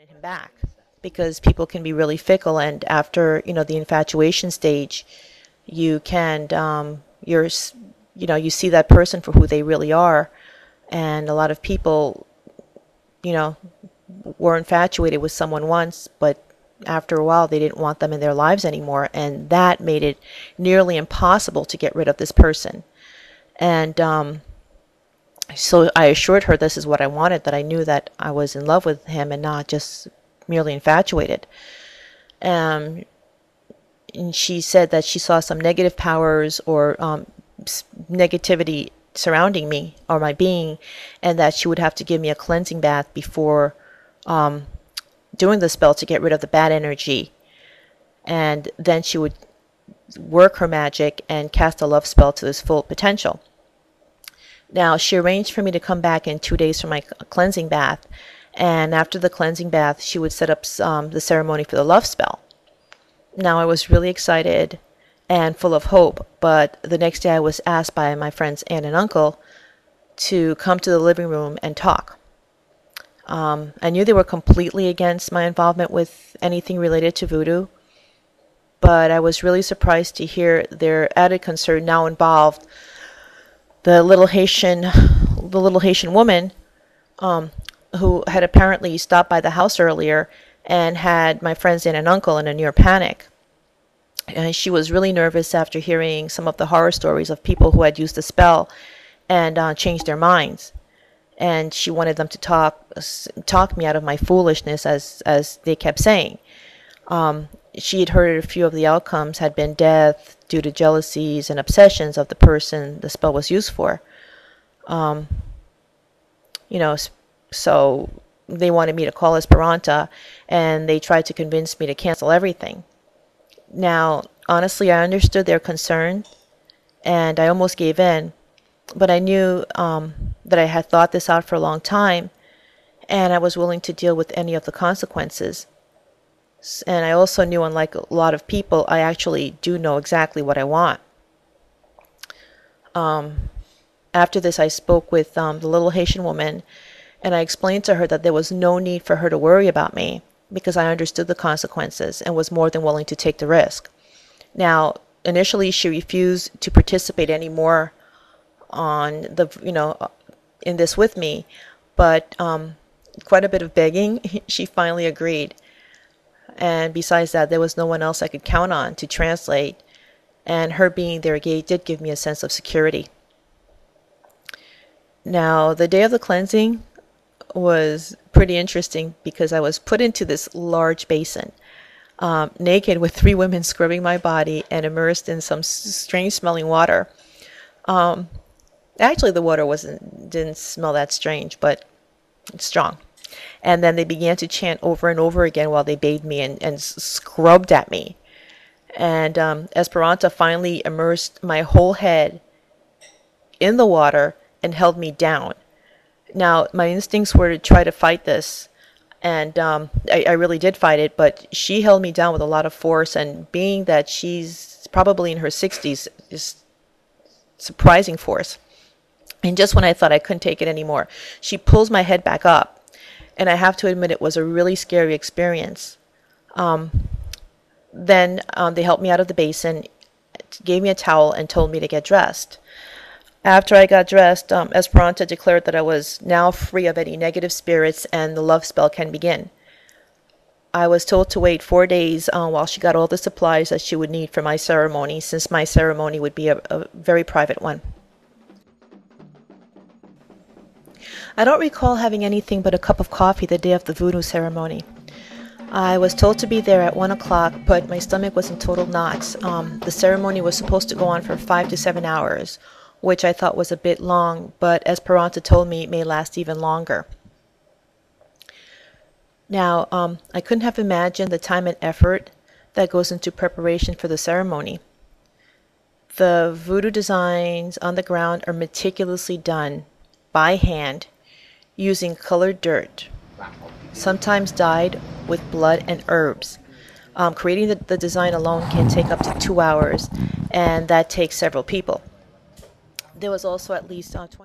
him back because people can be really fickle, and after the infatuation stage, you can you see that person for who they really are, and a lot of people you know were infatuated with someone once, but after a while they didn't want them in their lives anymore, and that made it nearly impossible to get rid of this person. And so I assured her this is what I wanted, that I knew that I was in love with him and not just merely infatuated. Um, and she said that she saw some negative powers or negativity surrounding me or my being, and that she would have to give me a cleansing bath before doing the spell to get rid of the bad energy. And then she would work her magic and cast a love spell to its full potential. Now, she arranged for me to come back in 2 days for my cleansing bath, and after the cleansing bath, she would set up the ceremony for the love spell. Now, I was really excited and full of hope, but the next day I was asked by my friend's aunt and uncle to come to the living room and talk. I knew they were completely against my involvement with anything related to voodoo, but I was really surprised to hear their added concern now involved the little Haitian woman who had apparently stopped by the house earlier and had my friend's aunt and uncle in a near panic. And she was really nervous after hearing some of the horror stories of people who had used the spell and changed their minds. And she wanted them to talk me out of my foolishness, as they kept saying. She had heard a few of the outcomes had been death due to jealousies and obsessions of the person the spell was used for. Um, so they wanted me to call Esperanta, and they tried to convince me to cancel everything. Now, honestly, I understood their concern, and I almost gave in, but I knew that I had thought this out for a long time, and I was willing to deal with any of the consequences. And I also knew, unlike a lot of people, I actually do know exactly what I want. After this, I spoke with the little Haitian woman, and I explained to her that there was no need for her to worry about me because I understood the consequences and was more than willing to take the risk. Now, initially, she refused to participate anymore on in this with me, but quite a bit of begging, she finally agreed. And besides that, there was no one else I could count on to translate, and her being there did give me a sense of security. Now, the day of the cleansing was pretty interesting because I was put into this large basin, naked, with 3 women scrubbing my body and immersed in some strange smelling water. Actually, the water didn't smell that strange, but it's strong. And then they began to chant over and over again while they bathed me and scrubbed at me. And Esperanta finally immersed my whole head in the water and held me down. Now, my instincts were to try to fight this, and I really did fight it, but she held me down with a lot of force, and being that she's probably in her 60s, is surprising force. And just when I thought I couldn't take it anymore, she pulls my head back up. And I have to admit, it was a really scary experience. Then they helped me out of the basin, gave me a towel, and told me to get dressed. After I got dressed, Esperanta declared that I was now free of any negative spirits and the love spell can begin. I was told to wait 4 days while she got all the supplies that she would need for my ceremony, since my ceremony would be a very private one. I don't recall having anything but a cup of coffee the day of the voodoo ceremony. I was told to be there at 1 o'clock, but my stomach was in total knots. The ceremony was supposed to go on for 5 to 7 hours, which I thought was a bit long, but Esperanta told me it may last even longer. Now, I couldn't have imagined the time and effort that goes into preparation for the ceremony. The voodoo designs on the ground are meticulously done by hand, using colored dirt, sometimes dyed with blood and herbs. Creating the design alone can take up to 2 hours, and that takes several people. There was also at least 20